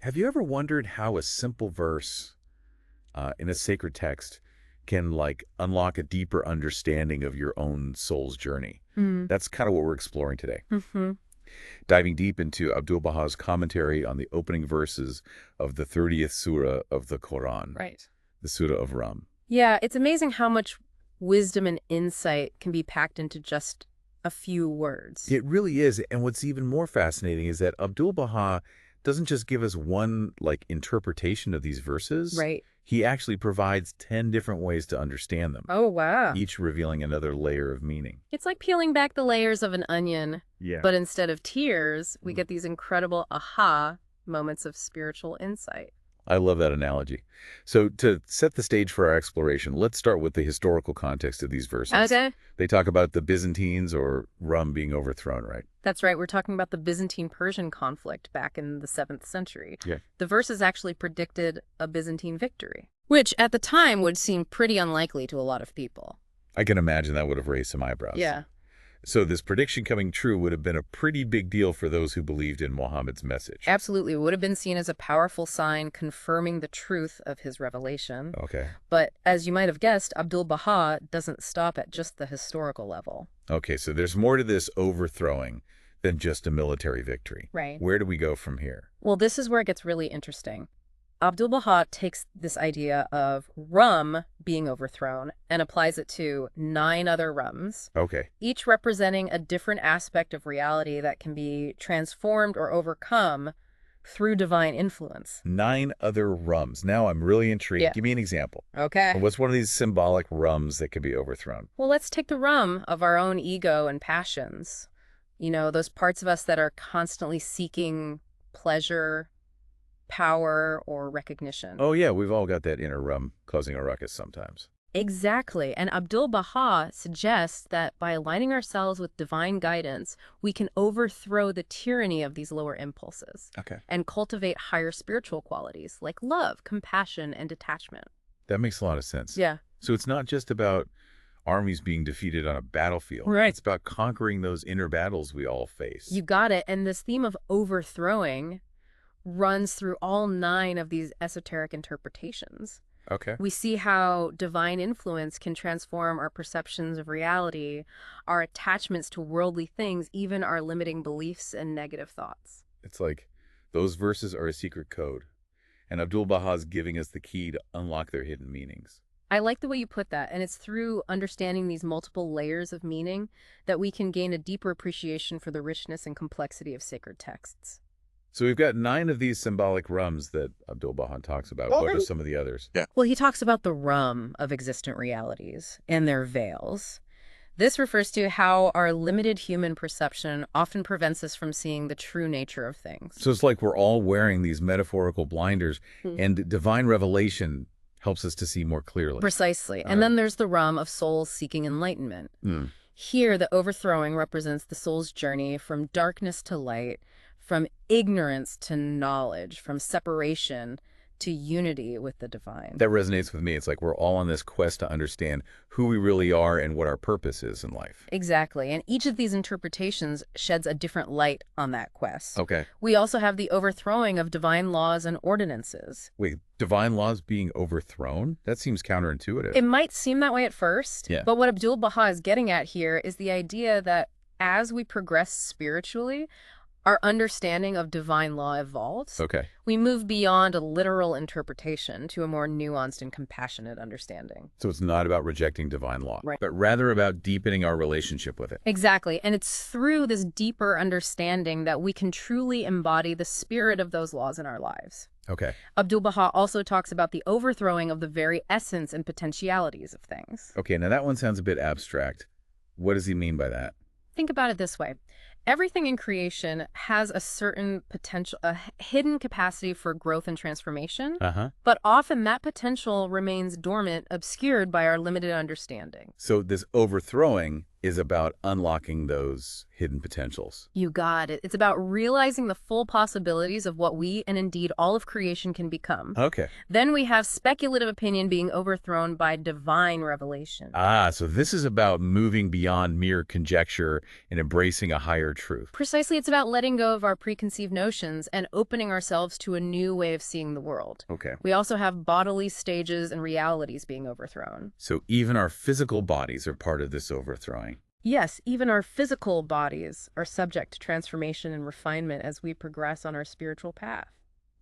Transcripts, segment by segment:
Have you ever wondered how a simple verse in a sacred text can unlock a deeper understanding of your own soul's journey? Mm. That's kind of what we're exploring today. hmm Diving deep into Abdul Baha's commentary on the opening verses of the 30th surah of the Quran, Right. the Surah of Rum. Yeah, it's amazing how much wisdom and insight can be packed into just a few words. It really is. And what's even more fascinating is that Abdul Baha doesn't just give us one interpretation of these verses. Right. He actually provides 10 different ways to understand them, Oh, wow. each revealing another layer of meaning. It's like peeling back the layers of an onion, Yeah. but instead of tears, we get these incredible aha moments of spiritual insight. I love that analogy. So to set the stage for our exploration, let's start with the historical context of these verses. Okay. They talk about the Byzantines or Rum being overthrown, right? That's right. We're talking about the Byzantine-Persian conflict back in the 7th century. Yeah. The verses actually predicted a Byzantine victory, which at the time would seem pretty unlikely to a lot of people. I can imagine that would have raised some eyebrows. Yeah. So this prediction coming true would have been a pretty big deal for those who believed in Muhammad's message. Absolutely. It would have been seen as a powerful sign confirming the truth of his revelation. Okay. But as you might have guessed, Abdul Baha doesn't stop at just the historical level. Okay, so there's more to this overthrowing than just a military victory. Right. Where do we go from here? Well, this is where it gets really interesting. Abdul Baha takes this idea of Rum being overthrown and applies it to 9 other Rums, Okay. each representing a different aspect of reality that can be transformed or overcome through divine influence. 9 other Rums. Now I'm really intrigued. Yeah. Give me an example. Okay. What's one of these symbolic Rums that could be overthrown? Well, let's take the Rum of our own ego and passions. You know, those parts of us that are constantly seeking pleasure, power, or recognition. Oh yeah, we've all got that inner Rum causing a ruckus sometimes. Exactly. And Abdul Baha suggests that by aligning ourselves with divine guidance, we can overthrow the tyranny of these lower impulses Okay. and cultivate higher spiritual qualities like love, compassion, and detachment. That makes a lot of sense. Yeah. So it's not just about armies being defeated on a battlefield. Right. It's about conquering those inner battles we all face. You got it. And this theme of overthrowing runs through all 9 of these esoteric interpretations. Okay. We see how divine influence can transform our perceptions of reality, our attachments to worldly things, even our limiting beliefs and negative thoughts. It's like those verses are a secret code, and Abdul Baha's giving us the key to unlock their hidden meanings. I like the way you put that, and it's through understanding these multiple layers of meaning that we can gain a deeper appreciation for the richness and complexity of sacred texts. So we've got 9 of these symbolic Rums that Abdul Baha talks about. What are some of the others? Yeah. Well, he talks about the Rum of existent realities and their veils. This refers to how our limited human perception often prevents us from seeing the true nature of things. So it's like we're all wearing these metaphorical blinders, and divine revelation helps us to see more clearly. Precisely. And then there's the Rum of souls seeking enlightenment. Mm. Here, the overthrowing represents the soul's journey from darkness to light, from ignorance to knowledge, from separation to unity with the divine. That resonates with me. It's like we're all on this quest to understand who we really are and what our purpose is in life. Exactly. And each of these interpretations sheds a different light on that quest. Okay. We also have the overthrowing of divine laws and ordinances. Wait, divine laws being overthrown? That seems counterintuitive. It might seem that way at first, Yeah. but what Abdul Baha is getting at here is the idea that as we progress spiritually, our understanding of divine law evolves. Okay. We move beyond a literal interpretation to a more nuanced and compassionate understanding. So it's not about rejecting divine law, Right. but rather about deepening our relationship with it. Exactly. And it's through this deeper understanding that we can truly embody the spirit of those laws in our lives. Okay. Abdul Baha also talks about the overthrowing of the very essence and potentialities of things. Okay, now that one sounds a bit abstract. What does he mean by that? Think about it this way. Everything in creation has a certain potential, a hidden capacity for growth and transformation, Uh-huh. but often that potential remains dormant, obscured by our limited understanding. So this overthrowing is about unlocking those hidden potentials. You got it. It's about realizing the full possibilities of what we and indeed all of creation can become. Okay. Then we have speculative opinion being overthrown by divine revelation. Ah, so this is about moving beyond mere conjecture and embracing a higher truth. Precisely, it's about letting go of our preconceived notions and opening ourselves to a new way of seeing the world. Okay. We also have bodily stages and realities being overthrown. So even our physical bodies are part of this overthrowing. Yes, even our physical bodies are subject to transformation and refinement as we progress on our spiritual path.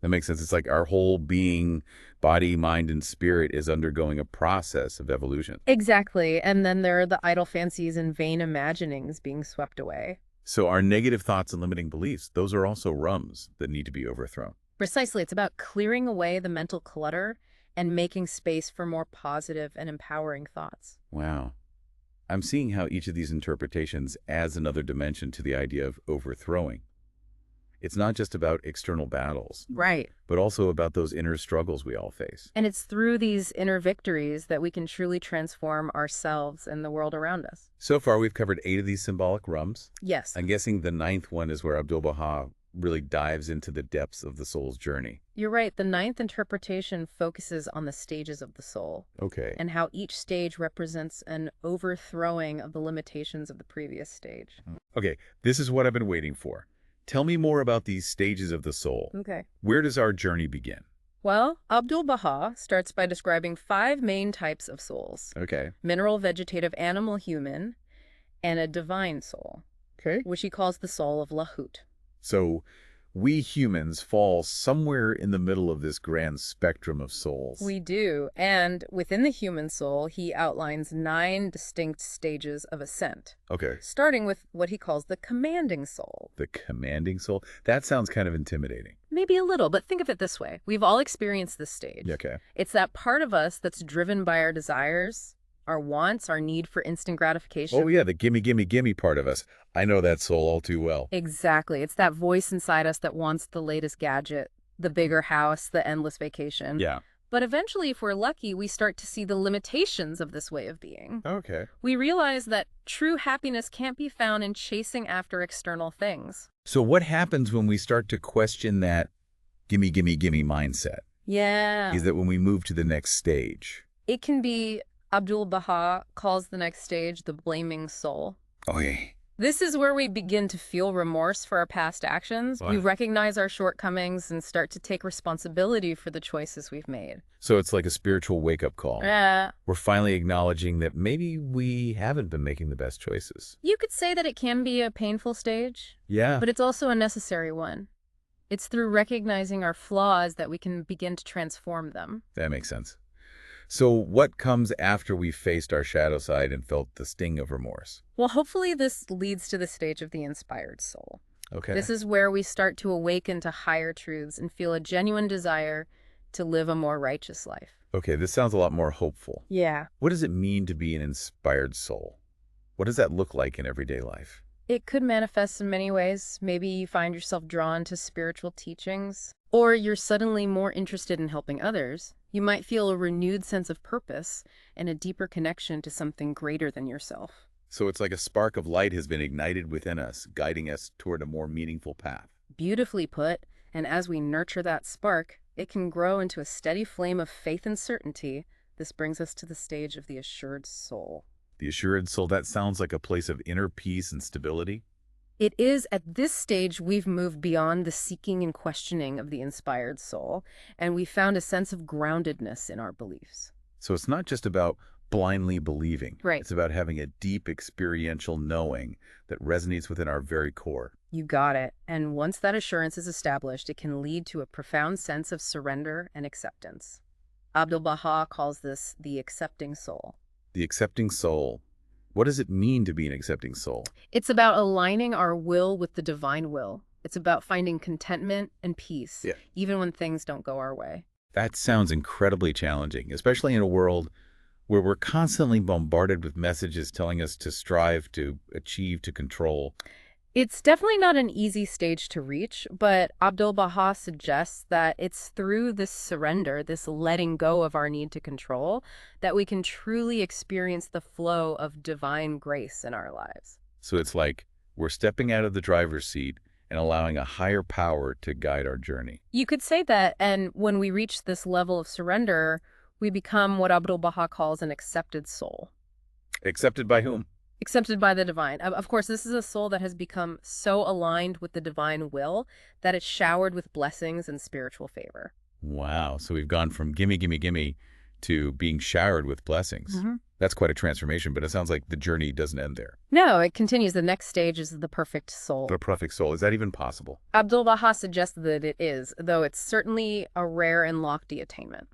That makes sense. It's like our whole being, body, mind, and spirit is undergoing a process of evolution. Exactly, and then there are the idle fancies and vain imaginings being swept away. So our negative thoughts and limiting beliefs, those are also rums that need to be overthrown. Precisely, it's about clearing away the mental clutter and making space for more positive and empowering thoughts. Wow. I'm seeing how each of these interpretations adds another dimension to the idea of overthrowing. It's not just about external battles, Right. but also about those inner struggles we all face. And it's through these inner victories that we can truly transform ourselves and the world around us. So far, we've covered 8 of these symbolic rums. Yes. I'm guessing the 9th one is where Abdul Baha really dives into the depths of the soul's journey. You're right. The ninth interpretation focuses on the stages of the soul Okay. and how each stage represents an overthrowing of the limitations of the previous stage. Okay, this is what I've been waiting for. Tell me more about these stages of the soul. Okay. Where does our journey begin? Well, Abdul Baha starts by describing 5 main types of souls: Okay. mineral, vegetative, animal, human, and a divine soul, Okay. which he calls the soul of Lahut. So we humans fall somewhere in the middle of this grand spectrum of souls. We do. And within the human soul, he outlines 9 distinct stages of ascent, Okay. starting with what he calls the commanding soul. The commanding soul? That sounds kind of intimidating. Maybe a little, but think of it this way. We've all experienced this stage. Okay. It's that part of us that's driven by our desires, our wants, our need for instant gratification. Oh, yeah, the gimme, gimme, gimme part of us. I know that soul all too well. Exactly. It's that voice inside us that wants the latest gadget, the bigger house, the endless vacation. Yeah. But eventually, if we're lucky, we start to see the limitations of this way of being. Okay. We realize that true happiness can't be found in chasing after external things. So what happens when we start to question that gimme, gimme, gimme mindset? Yeah. Is that when we move to the next stage? It can be, Abdul Baha calls the next stage the blaming soul. Okay. This is where we begin to feel remorse for our past actions. Wow. We recognize our shortcomings and start to take responsibility for the choices we've made. So it's like a spiritual wake-up call. We're finally acknowledging that maybe we haven't been making the best choices. You could say that it can be a painful stage, Yeah. but it's also a necessary one. It's through recognizing our flaws that we can begin to transform them. That makes sense. So what comes after we've faced our shadow side and felt the sting of remorse? Well, hopefully this leads to the stage of the inspired soul. Okay. This is where we start to awaken to higher truths and feel a genuine desire to live a more righteous life. Okay, this sounds a lot more hopeful. Yeah. What does it mean to be an inspired soul? What does that look like in everyday life? It could manifest in many ways. Maybe you find yourself drawn to spiritual teachings, or you're suddenly more interested in helping others. You might feel a renewed sense of purpose and a deeper connection to something greater than yourself. So it's like a spark of light has been ignited within us, guiding us toward a more meaningful path. Beautifully put, and as we nurture that spark, it can grow into a steady flame of faith and certainty. This brings us to the stage of the assured soul. The assured soul, that sounds like a place of inner peace and stability. It is at this stage we've moved beyond the seeking and questioning of the inspired soul, and we found a sense of groundedness in our beliefs. So it's not just about blindly believing. Right. It's about having a deep experiential knowing that resonates within our very core. You got it. And once that assurance is established, it can lead to a profound sense of surrender and acceptance. Abdul Baha calls this the accepting soul. The accepting soul. What does it mean to be an accepting soul? It's about aligning our will with the divine will. It's about finding contentment and peace, even when things don't go our way. That sounds incredibly challenging, especially in a world where we're constantly bombarded with messages telling us to strive, to achieve, to control. It's definitely not an easy stage to reach, but Abdul Baha suggests that it's through this surrender, this letting go of our need to control, that we can truly experience the flow of divine grace in our lives. So it's like We're stepping out of the driver's seat and allowing a higher power to guide our journey. You could say that, and when we reach this level of surrender, we become what Abdul Baha calls an accepted soul. Accepted by whom? Accepted by the divine. Of course, this is a soul that has become so aligned with the divine will that it's showered with blessings and spiritual favor. Wow. So we've gone from gimme, gimme, gimme to being showered with blessings. That's quite a transformation, but it sounds like the journey doesn't end there. No, it continues. The next stage is the perfect soul. The perfect soul. Is that even possible? Abdul Baha suggests that it is, though it's certainly a rare and lofty attainment.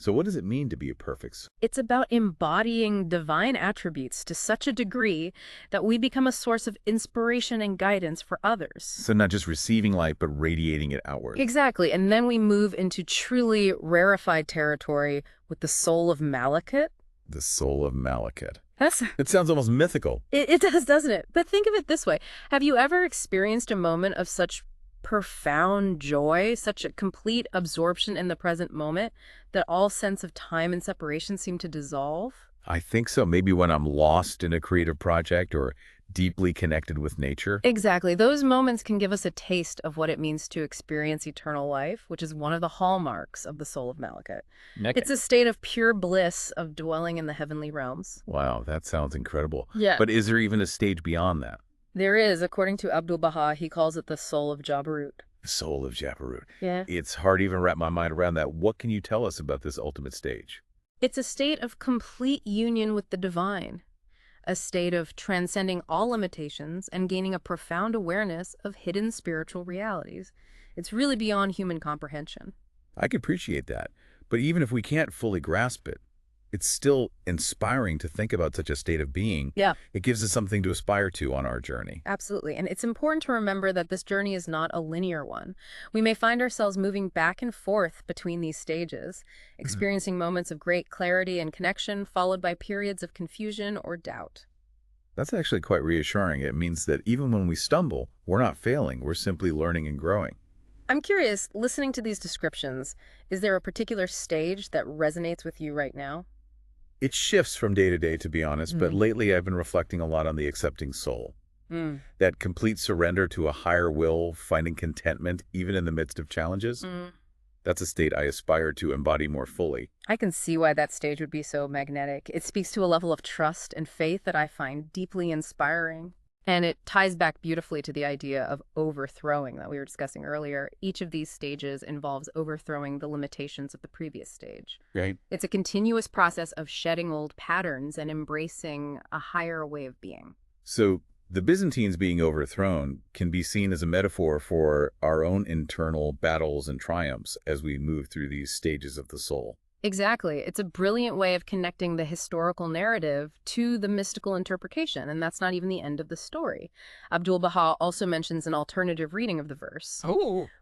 So what does it mean to be a perfect soul? It's about embodying divine attributes to such a degree that we become a source of inspiration and guidance for others. So not just receiving light, but radiating it outward. Exactly. And then we move into truly rarefied territory with the soul of Malakut. The soul of Malakut. That's It sounds almost mythical. it does, doesn't it? But think of it this way. Have you ever experienced a moment of such profound joy, such a complete absorption in the present moment, that all sense of time and separation seem to dissolve? I think so. Maybe when I'm lost in a creative project or deeply connected with nature. Exactly. Those moments can give us a taste of what it means to experience eternal life, which is one of the hallmarks of the soul of Malakut. It's a state of pure bliss of dwelling in the heavenly realms. Wow, that sounds incredible. Yeah. But is there even a stage beyond that? There is, according to Abdul Baha, he calls it the soul of Jabarut. The soul of Jabarut. Yeah. It's hard to even wrap my mind around that. What can you tell us about this ultimate stage? It's a state of complete union with the divine, a state of transcending all limitations and gaining a profound awareness of hidden spiritual realities. It's really beyond human comprehension. I could appreciate that. But even if we can't fully grasp it, it's still inspiring to think about such a state of being. Yeah. It gives us something to aspire to on our journey. Absolutely. And it's important to remember that this journey is not a linear one. We may find ourselves moving back and forth between these stages, experiencing moments of great clarity and connection, followed by periods of confusion or doubt. That's actually quite reassuring. It means that even when we stumble, we're not failing. We're simply learning and growing. I'm curious, listening to these descriptions, is there a particular stage that resonates with you right now? It shifts from day to day, to be honest, but lately I've been reflecting a lot on the accepting soul. That complete surrender to a higher will, finding contentment even in the midst of challenges. That's a state I aspire to embody more fully. I can see why that stage would be so magnetic. It speaks to a level of trust and faith that I find deeply inspiring. And it ties back beautifully to the idea of overthrowing that we were discussing earlier. Each of these stages involves overthrowing the limitations of the previous stage. Right. It's a continuous process of shedding old patterns and embracing a higher way of being. So the Byzantines being overthrown can be seen as a metaphor for our own internal battles and triumphs as we move through these stages of the soul. Exactly. It's a brilliant way of connecting the historical narrative to the mystical interpretation, and that's not even the end of the story. Abdul Baha also mentions an alternative reading of the verse,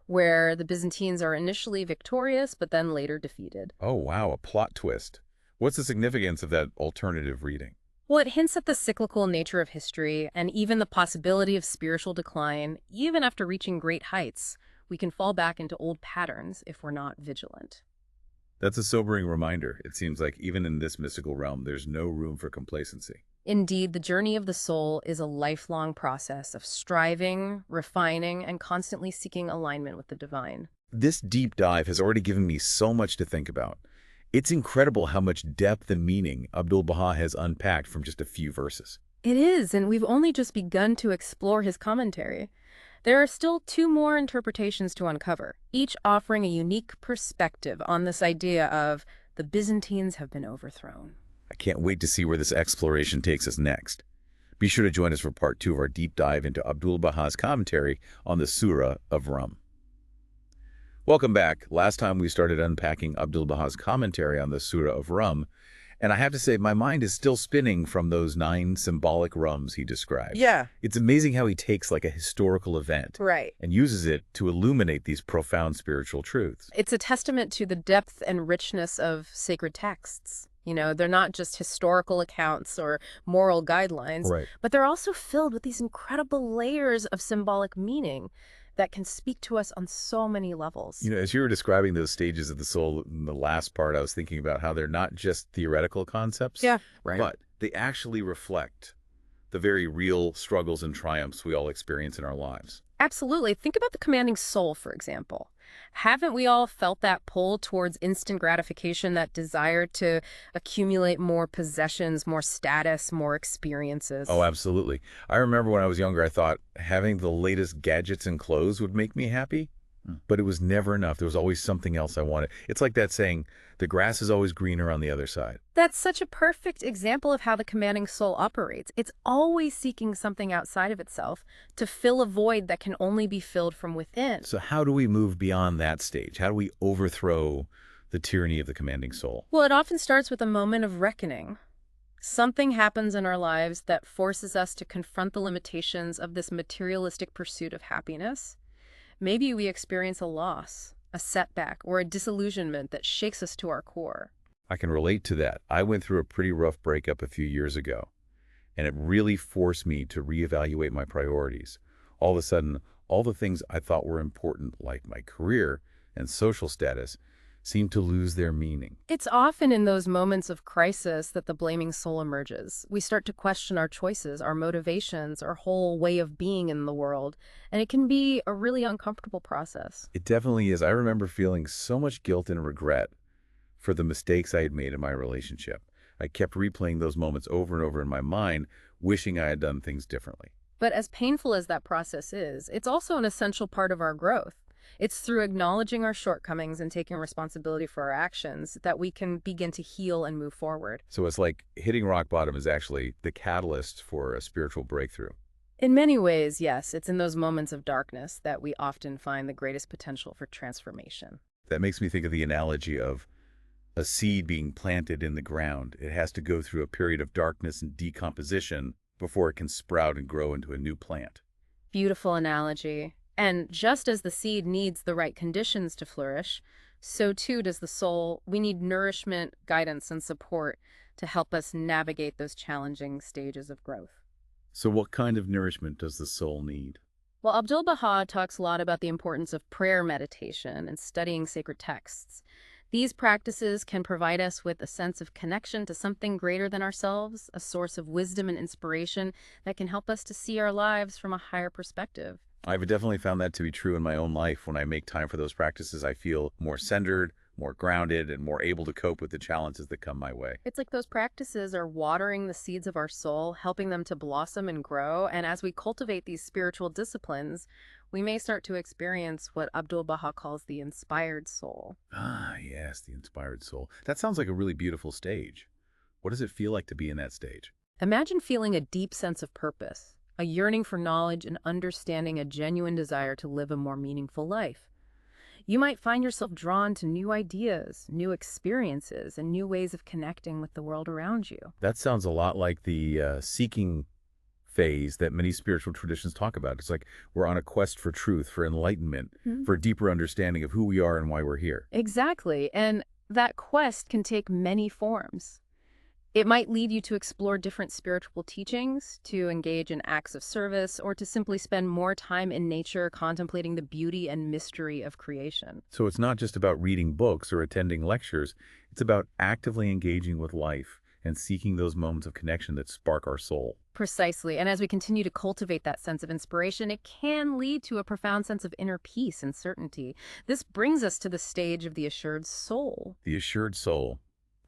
where the Byzantines are initially victorious, but then later defeated. Oh, wow, a plot twist. What's the significance of that alternative reading? Well, it hints at the cyclical nature of history and even the possibility of spiritual decline. Even after reaching great heights, we can fall back into old patterns if we're not vigilant. That's a sobering reminder. It seems like even in this mystical realm, there's no room for complacency. Indeed, the journey of the soul is a lifelong process of striving, refining, and constantly seeking alignment with the divine. This deep dive has already given me so much to think about. It's incredible how much depth and meaning Abdul Baha has unpacked from just a few verses. It is, and we've only just begun to explore his commentary. There are still 2 more interpretations to uncover, each offering a unique perspective on this idea of the Byzantines have been overthrown. I can't wait to see where this exploration takes us next. Be sure to join us for part 2 of our deep dive into Abdul Baha's commentary on the Surah of Rum. Welcome back. Last time we started unpacking Abdul Baha's commentary on the Surah of Rum, and I have to say my mind is still spinning from those 9 symbolic rums he described. Yeah. It's amazing how he takes like a historical event Right. and uses it to illuminate these profound spiritual truths. It's a testament to the depth and richness of sacred texts. You know, they're not just historical accounts or moral guidelines, Right. but they're also filled with these incredible layers of symbolic meaning that can speak to us on so many levels. You know, as you were describing those stages of the soul in the last part, I was thinking about how they're not just theoretical concepts, Yeah, right. but they actually reflect the very real struggles and triumphs we all experience in our lives. Absolutely. Think about the commanding soul, for example. Haven't we all felt that pull towards instant gratification, that desire to accumulate more possessions, more status, more Oh, experiences? absolutely. I remember when I was younger, I thought having the latest gadgets and clothes would make me happy, but it was never enough. There was always something else I wanted. It's like that saying, the grass is always greener on the other side. That's such a perfect example of how the commanding soul operates. It's always seeking something outside of itself to fill a void that can only be filled from within. So how do we move beyond that stage? How do we overthrow the tyranny of the commanding soul? Well, it often starts with a moment of reckoning. Something happens in our lives that forces us to confront the limitations of this materialistic pursuit of happiness. Maybe we experience a loss, a setback, or a disillusionment that shakes us to our core. I can relate to that. I went through a pretty rough breakup a few years ago, and it really forced me to reevaluate my priorities. All of a sudden, all the things I thought were important, like my career and social status, seemed to lose their meaning. It's often in those moments of crisis that the blaming soul emerges. We start to question our choices, our motivations, our whole way of being in the world, and it can be a really uncomfortable process. It definitely is. I remember feeling so much guilt and regret for the mistakes I had made in my relationship. I kept replaying those moments over and over in my mind, wishing I had done things differently. But as painful as that process is, it's also an essential part of our growth. It's through acknowledging our shortcomings and taking responsibility for our actions that we can begin to heal and move forward. So it's like hitting rock bottom is actually the catalyst for a spiritual breakthrough. In many ways, yes, it's in those moments of darkness that we often find the greatest potential for transformation. That makes me think of the analogy of a seed being planted in the ground. It has to go through a period of darkness and decomposition before it can sprout and grow into a new plant. Beautiful analogy. And just as the seed needs the right conditions to flourish, so too does the soul. We need nourishment, guidance, and support to help us navigate those challenging stages of growth. So what kind of nourishment does the soul need? Well, Abdul Baha talks a lot about the importance of prayer meditation and studying sacred texts. These practices can provide us with a sense of connection to something greater than ourselves, a source of wisdom and inspiration that can help us to see our lives from a higher perspective. I've definitely found that to be true in my own life. When I make time for those practices, I feel more centered, more grounded, and more able to cope with the challenges that come my way. It's like those practices are watering the seeds of our soul, helping them to blossom and grow. And as we cultivate these spiritual disciplines, we may start to experience what Abdul Baha calls the inspired soul. Ah, yes, the inspired soul. That sounds like a really beautiful stage. What does it feel like to be in that stage? Imagine feeling a deep sense of purpose, a yearning for knowledge and understanding, a genuine desire to live a more meaningful life. You might find yourself drawn to new ideas, new experiences, and new ways of connecting with the world around you. That sounds a lot like the seeking phase that many spiritual traditions talk about. It's like we're on a quest for truth, for enlightenment, for a deeper understanding of who we are and why we're here. Exactly. And that quest can take many forms. It might lead you to explore different spiritual teachings, to engage in acts of service, or to simply spend more time in nature contemplating the beauty and mystery of creation. So it's not just about reading books or attending lectures. It's about actively engaging with life and seeking those moments of connection that spark our soul. Precisely. And as we continue to cultivate that sense of inspiration, it can lead to a profound sense of inner peace and certainty. This brings us to the stage of the assured soul. The assured soul.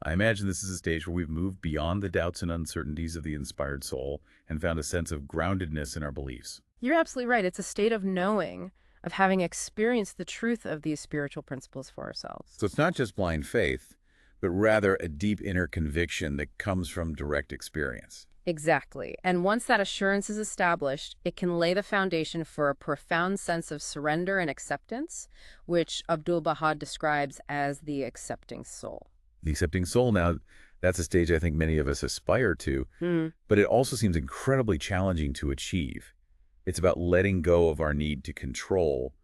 I imagine this is a stage where we've moved beyond the doubts and uncertainties of the inspired soul and found a sense of groundedness in our beliefs. You're absolutely right. It's a state of knowing, of having experienced the truth of these spiritual principles for ourselves. So it's not just blind faith, but rather a deep inner conviction that comes from direct experience. Exactly. And once that assurance is established, it can lay the foundation for a profound sense of surrender and acceptance, which Abdul Baha describes as the accepting soul. The accepting soul, now, that's a stage I think many of us aspire to, but it also seems incredibly challenging to achieve. It's about letting go of our need to control,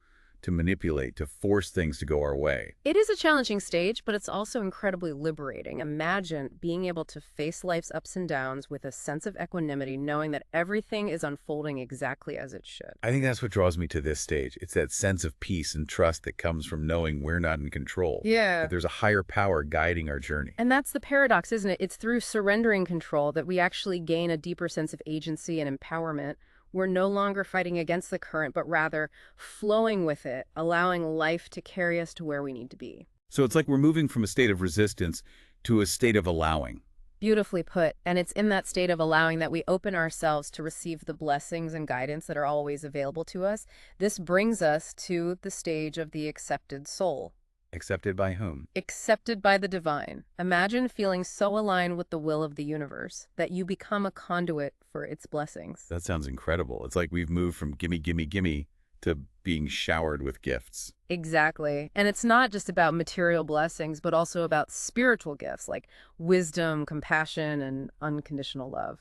to manipulate, to force things to go our way. It is a challenging stage, but it's also incredibly liberating. Imagine being able to face life's ups and downs with a sense of equanimity, knowing that everything is unfolding exactly as it should. I think that's what draws me to this stage. It's that sense of peace and trust that comes from knowing we're not in control. Yeah. That there's a higher power guiding our journey. And that's the paradox, isn't it? It's through surrendering control that we actually gain a deeper sense of agency and empowerment. We're no longer fighting against the current, but rather flowing with it, allowing life to carry us to where we need to be. So it's like we're moving from a state of resistance to a state of allowing. Beautifully put. And it's in that state of allowing that we open ourselves to receive the blessings and guidance that are always available to us. This brings us to the stage of the accepted soul. Accepted by whom? Accepted by the divine. Imagine feeling so aligned with the will of the universe that you become a conduit for its blessings. That sounds incredible. It's like we've moved from gimme, gimme, gimme to being showered with gifts. Exactly. And it's not just about material blessings, but also about spiritual gifts like wisdom, compassion, and unconditional love.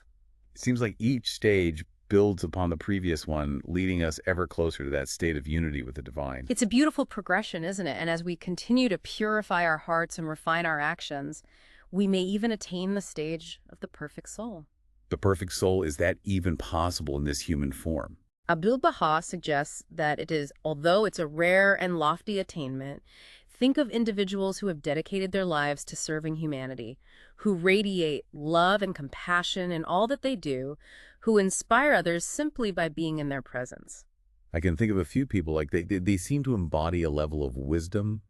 It seems like each stage builds upon the previous one, leading us ever closer to that state of unity with the divine. It's a beautiful progression, isn't it? And as we continue to purify our hearts and refine our actions, we may even attain the stage of the perfect soul. The perfect soul, is that even possible in this human form? Abdul Baha suggests that it is, although it's a rare and lofty attainment, think of individuals who have dedicated their lives to serving humanity, who radiate love and compassion in all that they do, who inspire others simply by being in their presence. I can think of a few people, like they seem to embody a level of wisdom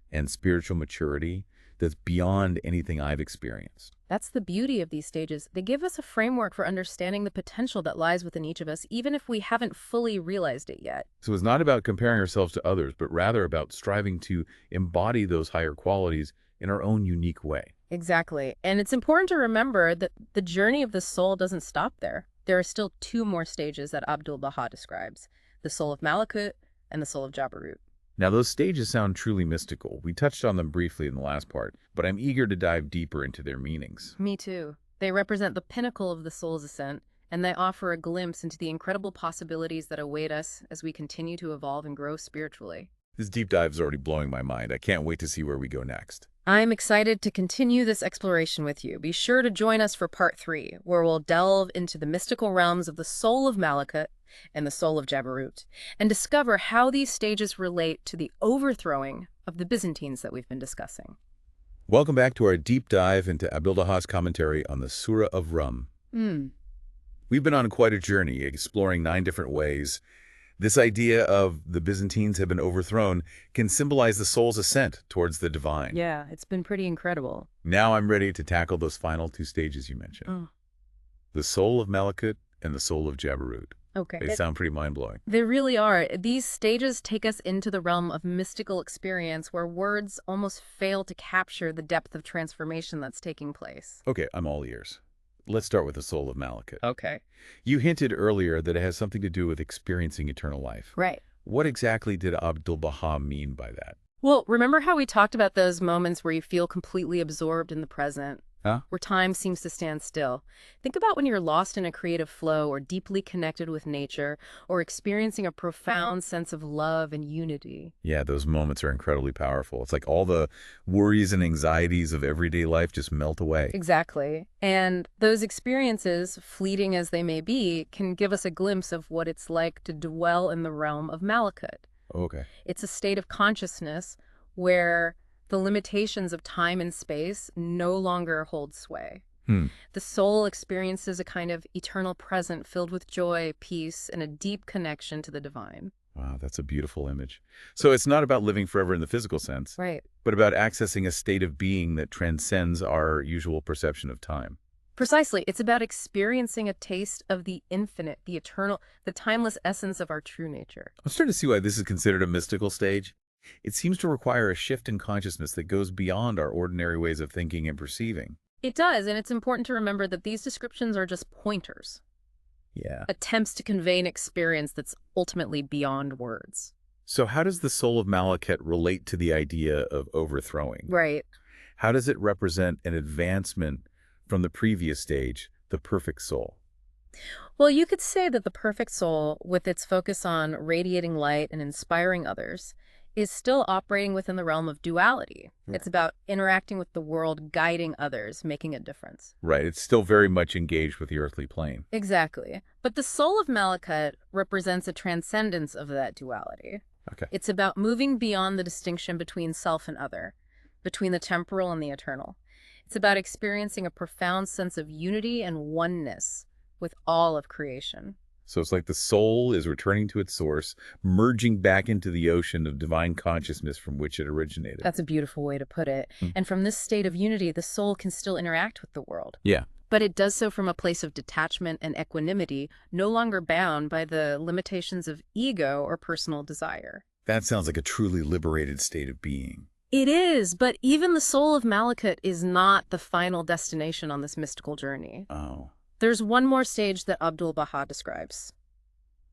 and spiritual maturity that's beyond anything I've experienced. That's the beauty of these stages. They give us a framework for understanding the potential that lies within each of us, even if we haven't fully realized it yet. So it's not about comparing ourselves to others, but rather about striving to embody those higher qualities in our own unique way. Exactly. And it's important to remember that the journey of the soul doesn't stop there. There are still two more stages that Abdul Baha describes, the soul of Malakut and the soul of Jabarut. Now, those stages sound truly mystical. We touched on them briefly in the last part, but I'm eager to dive deeper into their meanings. Me too. They represent the pinnacle of the soul's ascent, and they offer a glimpse into the incredible possibilities that await us as we continue to evolve and grow spiritually. This deep dive is already blowing my mind. I can't wait to see where we go next. I'm excited to continue this exploration with you. Be sure to join us for part 3, where we'll delve into the mystical realms of the soul of Malakut and the soul of Jabarut, and discover how these stages relate to the overthrowing of the Byzantines that we've been discussing. Welcome back to our deep dive into Abdul Baha's commentary on the Surah of Rum. We've been on quite a journey, exploring 9 different ways this idea of the Byzantines have been overthrown can symbolize the soul's ascent towards the divine. Yeah, it's been pretty incredible. Now I'm ready to tackle those final 2 stages you mentioned. The soul of Malakut and the soul of Jabarut. Okay. They sound pretty mind-blowing. They really are. These stages take us into the realm of mystical experience where words almost fail to capture the depth of transformation that's taking place. Okay, I'm all ears. Let's start with the soul of Malakut. Okay. You hinted earlier that it has something to do with experiencing eternal life. Right. What exactly did Abdul Baha mean by that? Well, remember how we talked about those moments where you feel completely absorbed in the present? Where time seems to stand still. Think about when you're lost in a creative flow or deeply connected with nature or experiencing a profound sense of love and unity. Yeah, those moments are incredibly powerful. It's like all the worries and anxieties of everyday life just melt away. Exactly. And those experiences, fleeting as they may be, can give us a glimpse of what it's like to dwell in the realm of Malakut. Okay. It's a state of consciousness where the limitations of time and space no longer hold sway. The soul experiences a kind of eternal present filled with joy, peace, and a deep connection to the divine. Wow, that's a beautiful image. So it's not about living forever in the physical sense, Right. but about accessing a state of being that transcends our usual perception of time. Precisely. It's about experiencing a taste of the infinite, the eternal, the timeless essence of our true nature. I'm starting to see why this is considered a mystical stage. It seems to require a shift in consciousness that goes beyond our ordinary ways of thinking and perceiving. It does, and it's important to remember that these descriptions are just pointers. Yeah. Attempts to convey an experience that's ultimately beyond words. So how does the soul of Malakut relate to the idea of overthrowing? Right. How does it represent an advancement from the previous stage, the perfect soul? Well, you could say that the perfect soul, with its focus on radiating light and inspiring others, is still operating within the realm of duality. Yeah. It's about interacting with the world, guiding others, making a difference. Right. It's still very much engaged with the earthly plane. Exactly. But the soul of Malakut represents a transcendence of that duality. Okay. It's about moving beyond the distinction between self and other, between the temporal and the eternal. It's about experiencing a profound sense of unity and oneness with all of creation. So it's like the soul is returning to its source, merging back into the ocean of divine consciousness from which it originated. That's a beautiful way to put it. Mm. And from this state of unity, the soul can still interact with the world. Yeah. But it does so from a place of detachment and equanimity, no longer bound by the limitations of ego or personal desire. That sounds like a truly liberated state of being. It is, but even the soul of Malakut is not the final destination on this mystical journey. Oh. There's one more stage that Abdul Baha describes,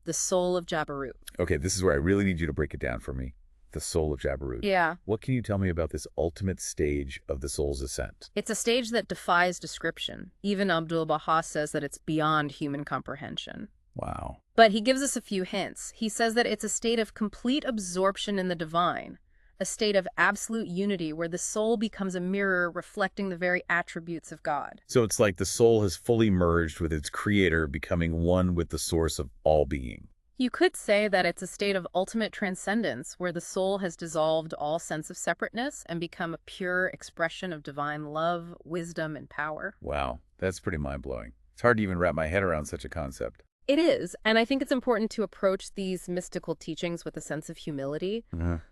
the soul of Jabarut. Okay, this is where I really need you to break it down for me. The soul of Jabarut. Yeah. What can you tell me about this ultimate stage of the soul's ascent? It's a stage that defies description. Even Abdul Baha says that it's beyond human comprehension. Wow. But he gives us a few hints. He says that it's a state of complete absorption in the divine, a state of absolute unity where the soul becomes a mirror reflecting the very attributes of God. So it's like the soul has fully merged with its creator, becoming one with the source of all being. You could say that it's a state of ultimate transcendence where the soul has dissolved all sense of separateness and become a pure expression of divine love, wisdom, and power. Wow, that's pretty mind-blowing. It's hard to even wrap my head around such a concept. It is, and I think it's important to approach these mystical teachings with a sense of humility.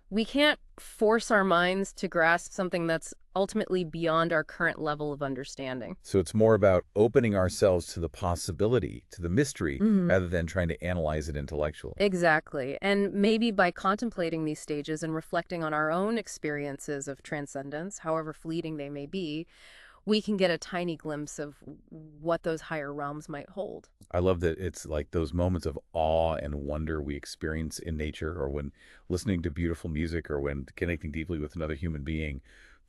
We can't force our minds to grasp something that's ultimately beyond our current level of understanding. So it's more about opening ourselves to the possibility, to the mystery, rather than trying to analyze it intellectually. Exactly. And maybe by contemplating these stages and reflecting on our own experiences of transcendence, however fleeting they may be, we can get a tiny glimpse of what those higher realms might hold. I love that it's like those moments of awe and wonder we experience in nature, or when listening to beautiful music, or when connecting deeply with another human being.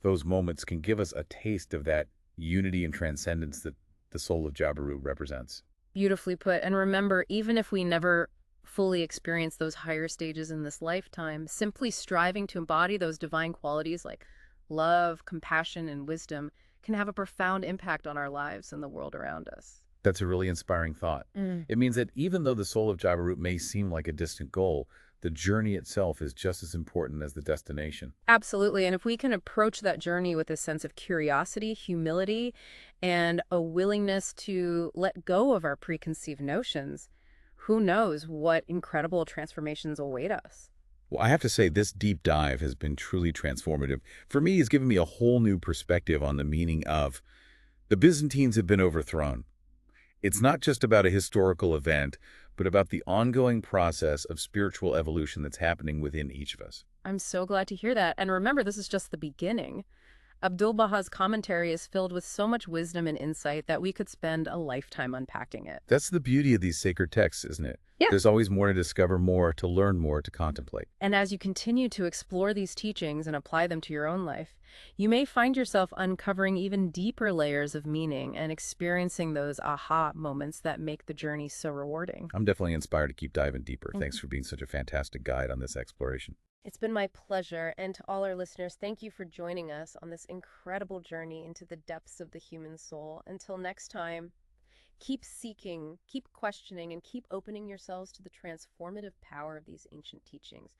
Those moments can give us a taste of that unity and transcendence that the soul of Jabiru represents. Beautifully put. And remember, even if we never fully experience those higher stages in this lifetime, simply striving to embody those divine qualities like love, compassion, and wisdom can have a profound impact on our lives and the world around us. That's a really inspiring thought. It means that even though the soul of Jabiru may seem like a distant goal, the journey itself is just as important as the destination. Absolutely. And if we can approach that journey with a sense of curiosity, humility, and a willingness to let go of our preconceived notions, who knows what incredible transformations await us. Well, I have to say, this deep dive has been truly transformative. For me, it's given me a whole new perspective on the meaning of the Byzantines have been overthrown. It's not just about a historical event, but about the ongoing process of spiritual evolution that's happening within each of us. I'm so glad to hear that. And remember, this is just the beginning. Abdul Baha's commentary is filled with so much wisdom and insight that we could spend a lifetime unpacking it. That's the beauty of these sacred texts, isn't it? Yeah. There's always more to discover, more to learn, more to contemplate. And as you continue to explore these teachings and apply them to your own life, you may find yourself uncovering even deeper layers of meaning and experiencing those aha moments that make the journey so rewarding. I'm definitely inspired to keep diving deeper. Thanks for being such a fantastic guide on this exploration. It's been my pleasure, and to all our listeners, thank you for joining us on this incredible journey into the depths of the human soul. Until next time, keep seeking, keep questioning, and keep opening yourselves to the transformative power of these ancient teachings.